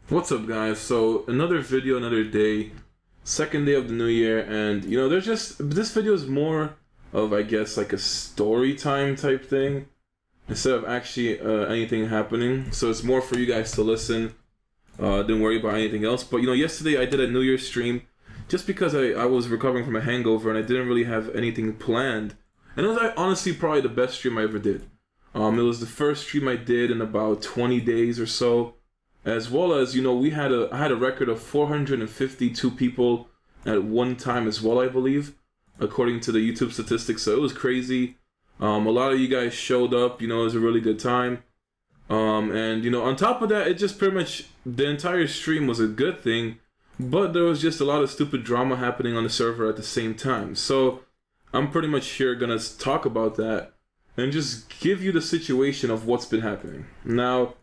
What's up, guys? So another video, another day, second day of the new year, and there's just this video is more of, I guess, like a story time type thing instead of actually anything happening. So it's more for you guys to listen. Didn't worry about anything else. But yesterday I did a New Year's stream just because I was recovering from a hangover and I didn't really have anything planned. And it was honestly probably the best stream I ever did. It was the first stream I did in about 20 days or so. As well as, I had a record of 452 people at one time as well, I believe, according to the YouTube statistics. So it was crazy. A lot of you guys showed up. It was a really good time. And on top of that, it just pretty much, the entire stream was a good thing, but there was just a lot of stupid drama happening on the server at the same time. So I'm pretty much here gonna talk about that and just give you the situation of what's been happening. Now,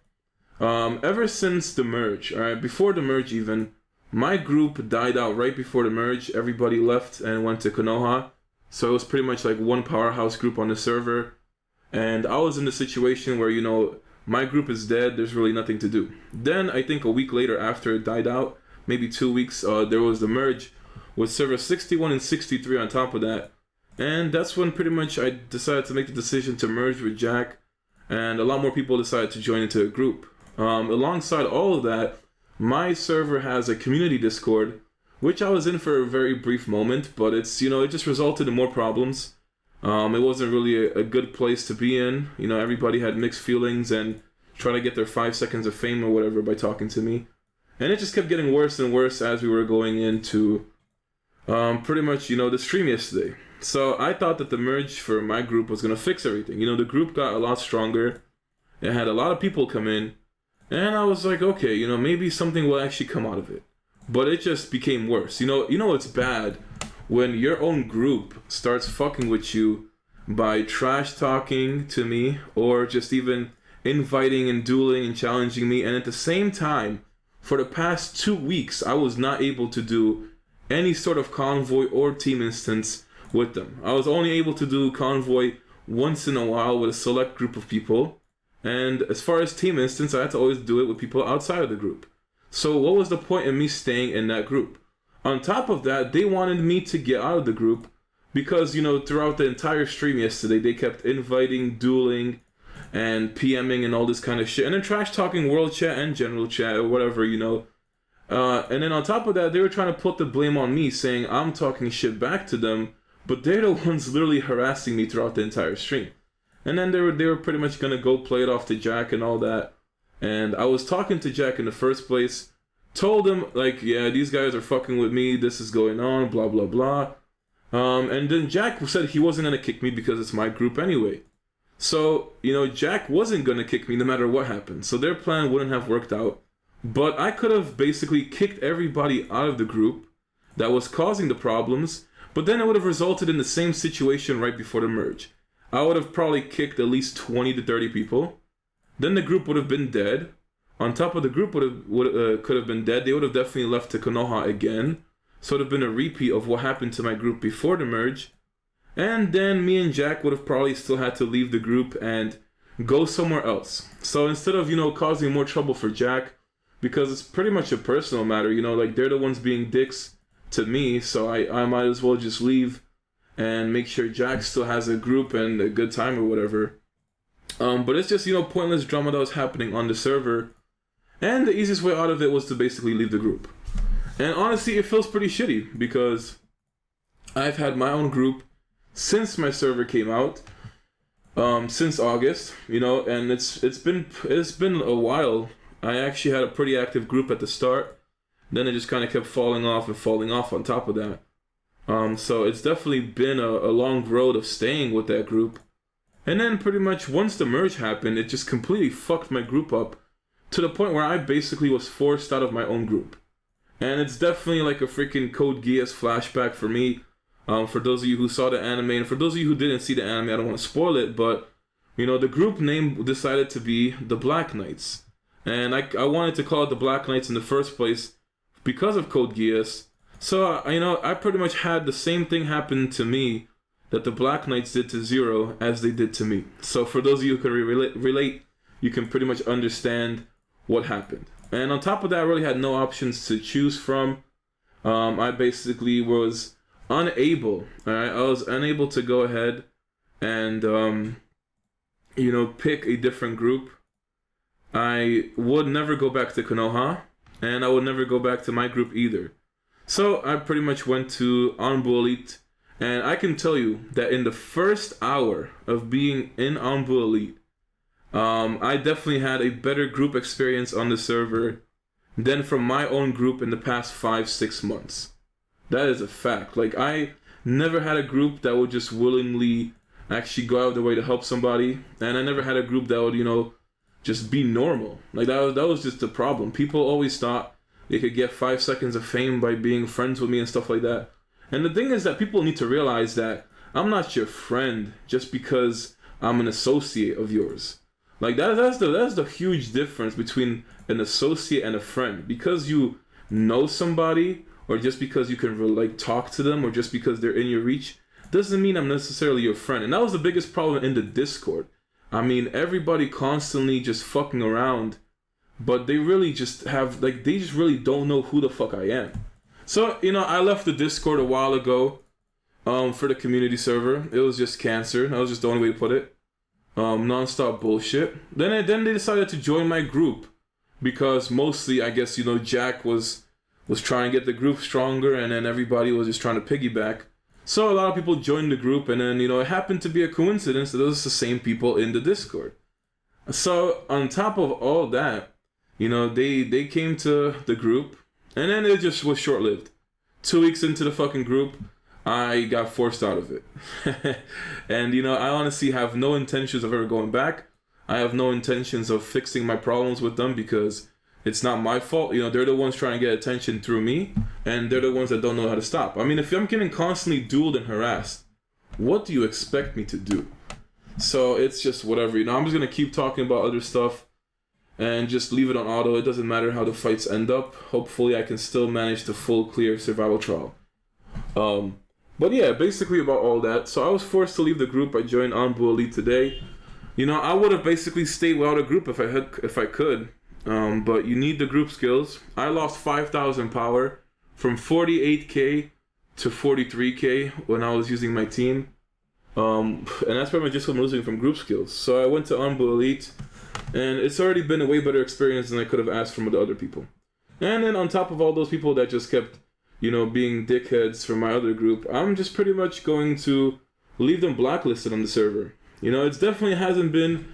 ever since the merge, alright, before the merge even, my group died out right before the merge. Everybody left and went to Konoha. So it was pretty much like one powerhouse group on the server. And I was in the situation where, my group is dead, there's really nothing to do. Then I think a week later after it died out, maybe 2 weeks, there was the merge with server 61 and 63 on top of that. And that's when pretty much I decided to make the decision to merge with Jack. And a lot more people decided to join into a group. Alongside all of that, my server has a community Discord, which I was in for a very brief moment, but it's, it just resulted in more problems. It wasn't really a good place to be in. Everybody had mixed feelings and trying to get their 5 seconds of fame or whatever by talking to me. And it just kept getting worse and worse as we were going into pretty much, the stream yesterday. So I thought that the merge for my group was going to fix everything. The group got a lot stronger. It had a lot of people come in. And I was like, okay, maybe something will actually come out of it. But it just became worse. It's bad when your own group starts fucking with you by trash talking to me or just even inviting and dueling and challenging me. And at the same time, for the past 2 weeks, I was not able to do any sort of convoy or team instance with them. I was only able to do convoy once in a while with a select group of people. And as far as team instance, I had to always do it with people outside of the group. So what was the point in me staying in that group? On top of that, they wanted me to get out of the group because, throughout the entire stream yesterday, they kept inviting, dueling, and PMing and all this kind of shit. And then trash talking world chat and general chat or whatever, And then on top of that, they were trying to put the blame on me, saying I'm talking shit back to them, but they're the ones literally harassing me throughout the entire stream. And then they were pretty much gonna go play it off to Jack and all that. And I was talking to Jack in the first place, told him like, yeah, these guys are fucking with me, this is going on, blah blah blah. And then Jack said he wasn't gonna kick me because it's my group anyway. So, Jack wasn't gonna kick me no matter what happened. So their plan wouldn't have worked out. But I could have basically kicked everybody out of the group that was causing the problems, but then it would have resulted in the same situation right before the merge. I would have probably kicked at least 20 to 30 people. Then the group would have been dead. On top of the group could have been dead. They would have definitely left to Konoha again. So it would have been a repeat of what happened to my group before the merge. And then me and Jack would have probably still had to leave the group and go somewhere else. So instead of, causing more trouble for Jack, because it's pretty much a personal matter, like they're the ones being dicks to me, so I might as well just leave and make sure Jack still has a group and a good time or whatever. But it's just, pointless drama that was happening on the server. And the easiest way out of it was to basically leave the group. And honestly, it feels pretty shitty because I've had my own group since my server came out, since August, and it's been a while. I actually had a pretty active group at the start. Then it just kind of kept falling off on top of that. So it's definitely been a long road of staying with that group. And then pretty much once the merge happened, it just completely fucked my group up to the point where I basically was forced out of my own group. And it's definitely like a freaking Code Geass flashback for me. For those of you who saw the anime, and for those of you who didn't see the anime, I don't want to spoil it, but the group name decided to be the Black Knights. And I wanted to call it the Black Knights in the first place because of Code Geass. So, I pretty much had the same thing happen to me that the Black Knights did to Zero as they did to me. So for those of you who can relate, you can pretty much understand what happened. And on top of that, I really had no options to choose from. I basically was unable, all right? I was unable to go ahead and, pick a different group. I would never go back to Konoha, and I would never go back to my group either. So I pretty much went to Anbu Elite, and I can tell you that in the first hour of being in Anbu Elite, I definitely had a better group experience on the server than from my own group in the past 5-6 months. That is a fact. Like, I never had a group that would just willingly actually go out of their way to help somebody, and I never had a group that would, just be normal. Like, that was just the problem. People always thought they could get 5 seconds of fame by being friends with me and stuff like that. And the thing is that people need to realize that I'm not your friend just because I'm an associate of yours. Like, that's the huge difference between an associate and a friend. Because you know somebody, or just because you can talk to them, or just because they're in your reach, doesn't mean I'm necessarily your friend. And that was the biggest problem in the Discord. I mean, everybody constantly just fucking around, but they really just have, they just really don't know who the fuck I am. So, I left the Discord a while ago for the community server. It was just cancer. That was just the only way to put it. Non-stop bullshit. Then they decided to join my group because mostly, I guess, Jack was trying to get the group stronger, and then everybody was just trying to piggyback. So a lot of people joined the group, and then, it happened to be a coincidence that those are the same people in the Discord. So on top of all that, they came to the group, and then it just was short-lived. 2 weeks into the fucking group, I got forced out of it. And, I honestly have no intentions of ever going back. I have no intentions of fixing my problems with them because it's not my fault. They're the ones trying to get attention through me, and they're the ones that don't know how to stop. I mean, if I'm getting constantly dueled and harassed, what do you expect me to do? So it's just whatever. I'm just going to keep talking about other stuff and just leave it on auto. It doesn't matter how the fights end up. Hopefully I can still manage the full clear survival trial. But yeah, basically about all that. So I was forced to leave the group. I joined Anbu Elite today. I would have basically stayed without a group if I could. But you need the group skills. I lost 5,000 power from 48k to 43k when I was using my team. And that's pretty much just what I'm losing from group skills. So I went to Anbu Elite, and it's already been a way better experience than I could have asked from the other people. And then on top of all those people that just kept, being dickheads from my other group, I'm just pretty much going to leave them blacklisted on the server. It definitely hasn't been,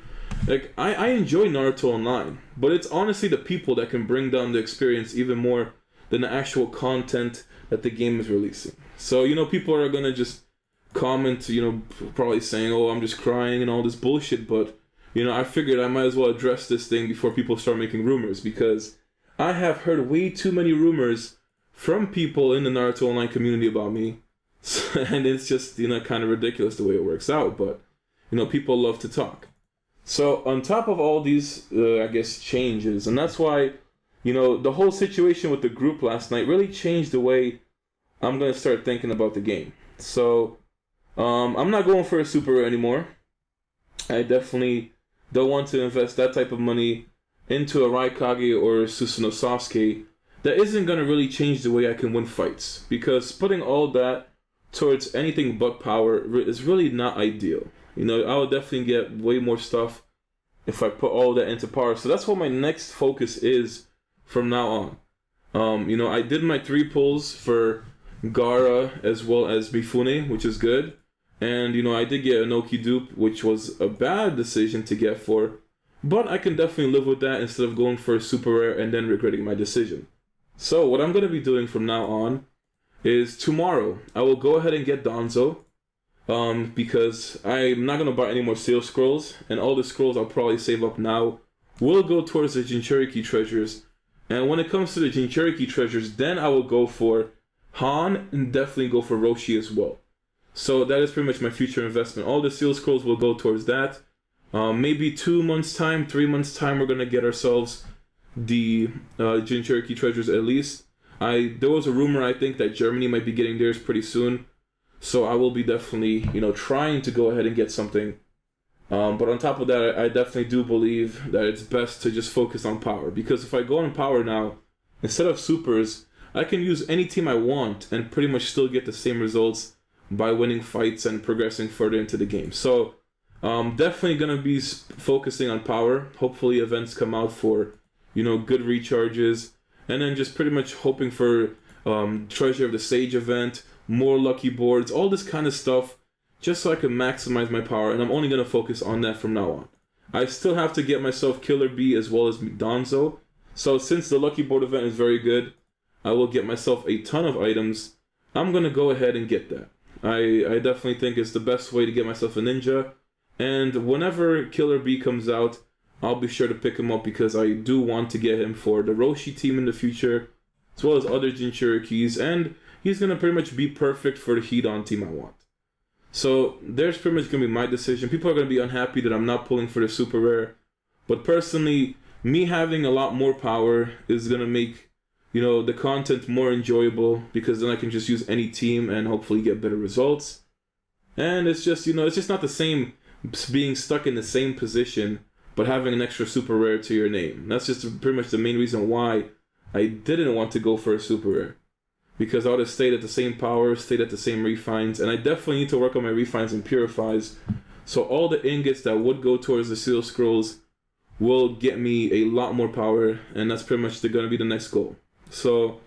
I enjoy Naruto Online, but it's honestly the people that can bring down the experience even more than the actual content that the game is releasing. So, people are gonna just comment, probably saying, oh, I'm just crying and all this bullshit, but, I figured I might as well address this thing before people start making rumors, because I have heard way too many rumors from people in the Naruto Online community about me, and it's just, kind of ridiculous the way it works out, but, people love to talk. So on top of all these, changes, and that's why, the whole situation with the group last night really changed the way I'm going to start thinking about the game. So I'm not going for a super rare anymore. I definitely don't want to invest that type of money into a Raikage or Susanoo Sasuke that isn't going to really change the way I can win fights. Because putting all that towards anything but power is really not ideal. I would definitely get way more stuff if I put all that into power. So that's what my next focus is from now on. I did my 3 pulls for Gaara as well as Mifune, which is good. And, I did get an Oki dupe, which was a bad decision to get for. But I can definitely live with that instead of going for a super rare and then regretting my decision. So what I'm going to be doing from now on is tomorrow I will go ahead and get Danzo. Because I'm not going to buy any more Seal Scrolls, and all the scrolls I'll probably save up now will go towards the Jinchuriki treasures. And when it comes to the Jinchuriki treasures, then I will go for Han and definitely go for Roshi as well. So that is pretty much my future investment. All the Seal Scrolls will go towards that. Maybe 2 months time, 3 months time, we're going to get ourselves the Jinchuriki treasures at least. There was a rumor, I think, that Germany might be getting theirs pretty soon. So I will be definitely, trying to go ahead and get something But on top of that, I definitely do believe that it's best to just focus on power. Because if I go on power now, instead of supers, I can use any team I want and pretty much still get the same results by winning fights and progressing further into the game. So definitely going to be focusing on power. Hopefully events come out for, good recharges. And then just pretty much hoping for Treasure of the Sage event, more lucky boards, all this kind of stuff, just so I can maximize my power. And I'm only going to focus on that from now on. I still have to get myself Killer Bee as well as Donzo. So since the lucky board event is very good, I will get myself a ton of items. I'm going to go ahead and get that. I definitely think it's the best way to get myself a ninja. And whenever Killer Bee comes out, I'll be sure to pick him up because I do want to get him for the Roshi team in the future, as well as other Jinchurikis, and he's going to pretty much be perfect for the Hidan team I want. So there's pretty much going to be my decision. People are going to be unhappy that I'm not pulling for the super rare, but personally, me having a lot more power is going to make the content more enjoyable, because then I can just use any team and hopefully get better results. And it's just, it's just not the same being stuck in the same position, but having an extra super rare to your name. That's just pretty much the main reason why I didn't want to go for a super rare. Because I would have stayed at the same power, stayed at the same refines, and I definitely need to work on my refines and purifies. So all the ingots that would go towards the seal scrolls will get me a lot more power, and that's pretty much going to be the next goal. So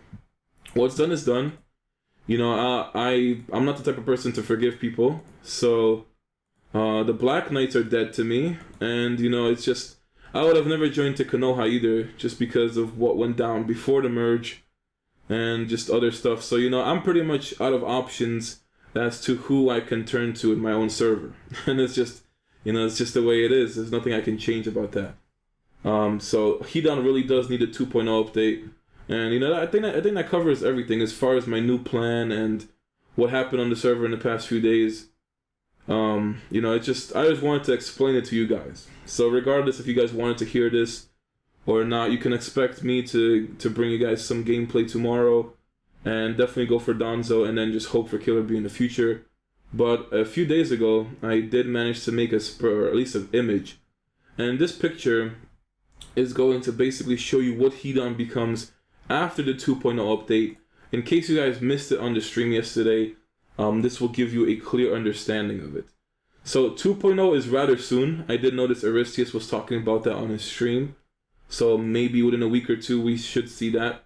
what's done is done. I'm not the type of person to forgive people. So the Black Knights are dead to me. And, it's just, I would have never joined to Konoha either, just because of what went down before the merge and just other stuff. So, I'm pretty much out of options as to who I can turn to in my own server. And it's just, it's just the way it is. There's nothing I can change about that. So Hidan really does need a 2.0 update. And I think that covers everything as far as my new plan and what happened on the server in the past few days. I just wanted to explain it to you guys. So regardless if you guys wanted to hear this or not, you can expect me to bring you guys some gameplay tomorrow, and definitely go for Donzo and then just hope for Killer Bee in the future. But a few days ago, I did manage to make or at least an image, and this picture is going to basically show you what Hidan becomes after the 2.0 update. In case you guys missed it on the stream yesterday, this will give you a clear understanding of it. So 2.0 is rather soon. I did notice Aristius was talking about that on his stream. So maybe within a week or two we should see that.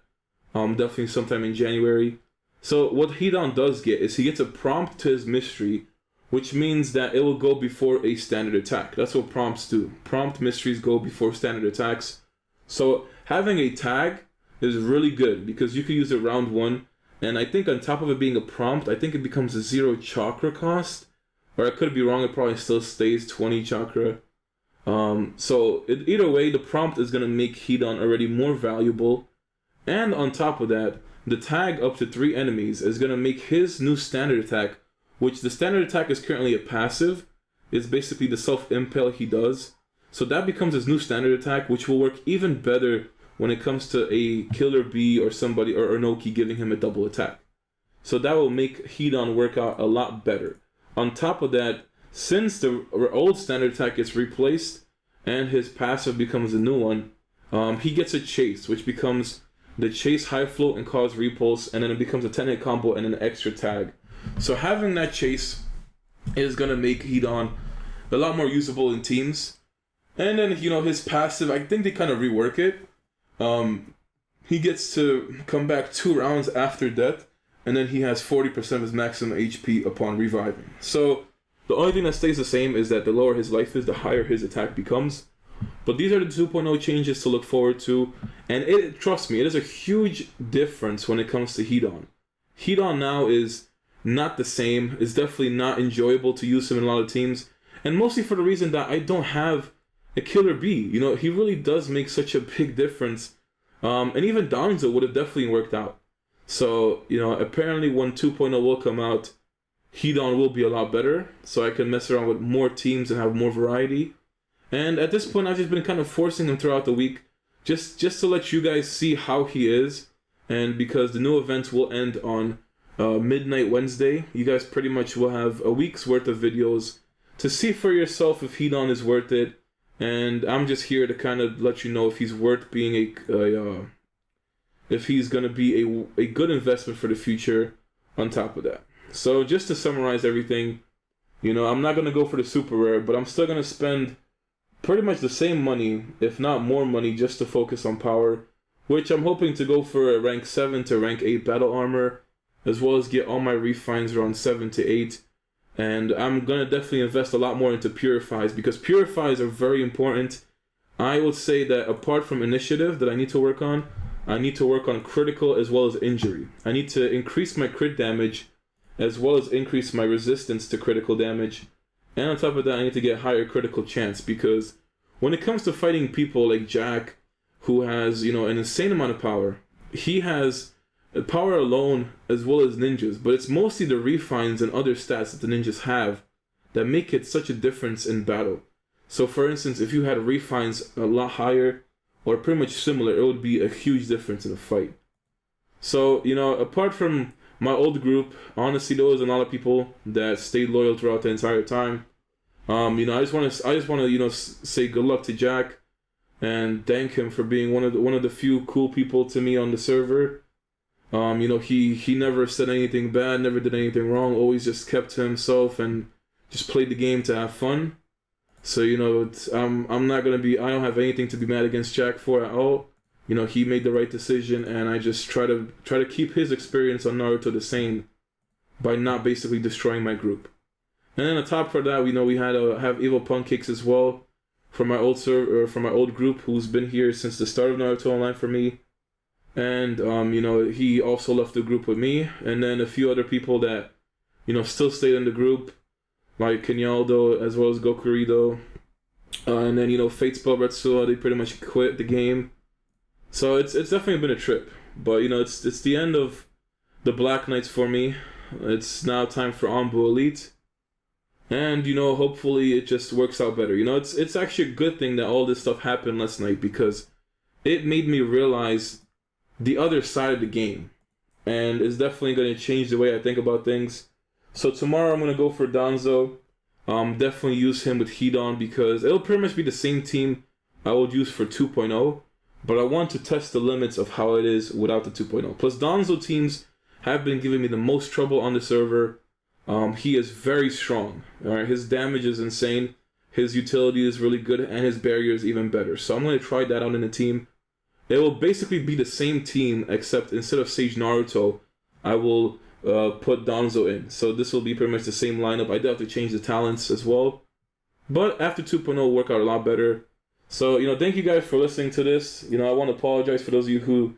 Definitely sometime in January. So what Hidan does get is he gets a prompt to his mystery, which means that it will go before a standard attack. That's what prompts do. Prompt mysteries go before standard attacks. So having a tag is really good because you can use it round one, and I think on top of it being a prompt, I think it becomes a 0 chakra cost, or I could be wrong, it probably still stays 20 chakra. Either way, the prompt is going to make Hidan already more valuable, and on top of that, the tag up to 3 enemies is going to make his new standard attack, which the standard attack is currently a passive, is basically the self-impale he does, so that becomes his new standard attack, which will work even better when it comes to a Killer Bee or somebody or Inoki giving him a double attack. So that will make Hidan work out a lot better. On top of that, since the old standard attack gets replaced and his passive becomes a new one, he gets a chase, which becomes the chase high float and cause repulse, and then it becomes a 10-hit combo and an extra tag. So having that chase is going to make Hidan a lot more usable in teams. And then, his passive, I think they kind of rework it. He gets to come back 2 rounds after death, and then he has 40% of his maximum HP upon reviving. So the only thing that stays the same is that the lower his life is, the higher his attack becomes. But these are the 2.0 changes to look forward to, and trust me, it is a huge difference when it comes to Hidan. Hidan now is not the same. It's definitely not enjoyable to use him in a lot of teams, and mostly for the reason that I don't have a Killer Bee. He really does make such a big difference. And even Donzo would have definitely worked out. So, apparently when 2.0 will come out, Hidan will be a lot better. So I can mess around with more teams and have more variety. And at this point, I've just been kind of forcing him throughout the week. Just to let you guys see how he is. And because the new events will end on midnight Wednesday, you guys pretty much will have a week's worth of videos to see for yourself if Hidan is worth it. And I'm just here to kind of let you know if he's worth being if he's going to be a good investment for the future on top of that. So just to summarize everything, you know, I'm not going to go for the super rare, but I'm still going to spend pretty much the same money, if not more money, just to focus on power, which I'm hoping to go for a rank 7 to rank 8 battle armor, as well as get all my refines around 7 to 8. And I'm going to definitely invest a lot more into purifies, because purifies are very important. I would say that apart from initiative that I need to work on critical as well as injury. I need to increase my crit damage as well as increase my resistance to critical damage. And on top of that, I need to get higher critical chance, because when it comes to fighting people like Jack, who has, you know, an insane amount of power, he has power alone as well as ninjas, but it's mostly the refines and other stats that the ninjas have that make it such a difference in battle. So for instance, if you had refines a lot higher or pretty much similar, it would be a huge difference in a fight. So, you know, apart from my old group, honestly, there was a lot of people that stayed loyal throughout the entire time. You know, I just want to, you know, say good luck to Jack and thank him for being one of the few cool people to me on the server. You know, he never said anything bad, never did anything wrong, always just kept to himself and just played the game to have fun. So, you know, I'm not gonna be, I don't have anything to be mad against Jack for at all. You know, he made the right decision, and I just try to keep his experience on Naruto the same by not basically destroying my group. And then on top of that, you know, we have Evil Pancakes as well from my old from my old group, who's been here since the start of Naruto Online for me. And you know, he also left the group with me, and then a few other people that, you know, still stayed in the group, like Kenyaldo as well as Gokurido, and then, you know, Fatespell Retsua, they pretty much quit the game. So it's definitely been a trip, but you know, it's the end of the Black Knights for me. It's now time for Anbu Elite, and you know, hopefully it just works out better. You know, it's actually a good thing that all this stuff happened last night, because it made me realize the other side of the game, and it's definitely going to change the way I think about things. So tomorrow I'm going to go for Danzo. Definitely use him with Hidan, because it'll pretty much be the same team I would use for 2.0, but I want to test the limits of how it is without the 2.0. Plus, Danzo teams have been giving me the most trouble on the server. He is very strong. Alright, his damage is insane, his utility is really good, and his barrier is even better. So I'm going to try that out in the team. It will basically be the same team, except instead of Sage Naruto, I will put Danzo in. So this will be pretty much the same lineup. I do have to change the talents as well, but after 2.0 will work out a lot better. So, you know, thank you guys for listening to this. You know, I want to apologize for those of you who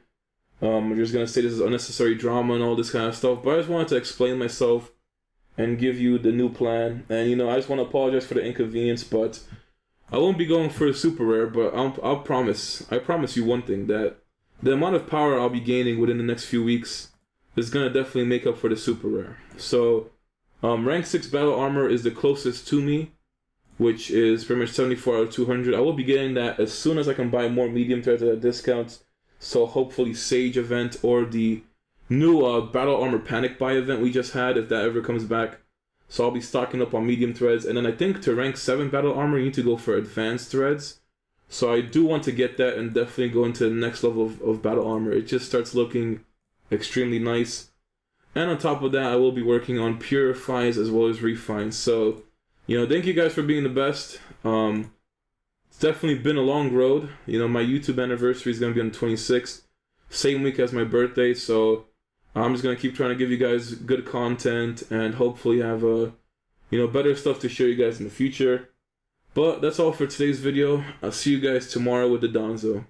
are just going to say this is unnecessary drama and all this kind of stuff, but I just wanted to explain myself and give you the new plan. And, you know, I just want to apologize for the inconvenience, but I won't be going for a super rare, but I promise you one thing, that the amount of power I'll be gaining within the next few weeks is going to definitely make up for the super rare. So, rank 6 battle armor is the closest to me, which is pretty much 74 out of 200. I will be getting that as soon as I can buy more medium threads at discounts. So hopefully Sage event or the new battle armor panic buy event we just had, if that ever comes back. So I'll be stocking up on medium threads. And then I think to rank 7 battle armor, you need to go for advanced threads. So I do want to get that and definitely go into the next level of battle armor. It just starts looking extremely nice. And on top of that, I will be working on purifies as well as refines. So, you know, thank you guys for being the best. It's definitely been a long road. You know, my YouTube anniversary is going to be on the 26th. Same week as my birthday. So I'm just going to keep trying to give you guys good content and hopefully have better stuff to show you guys in the future. But that's all for today's video. I'll see you guys tomorrow with the Danzo.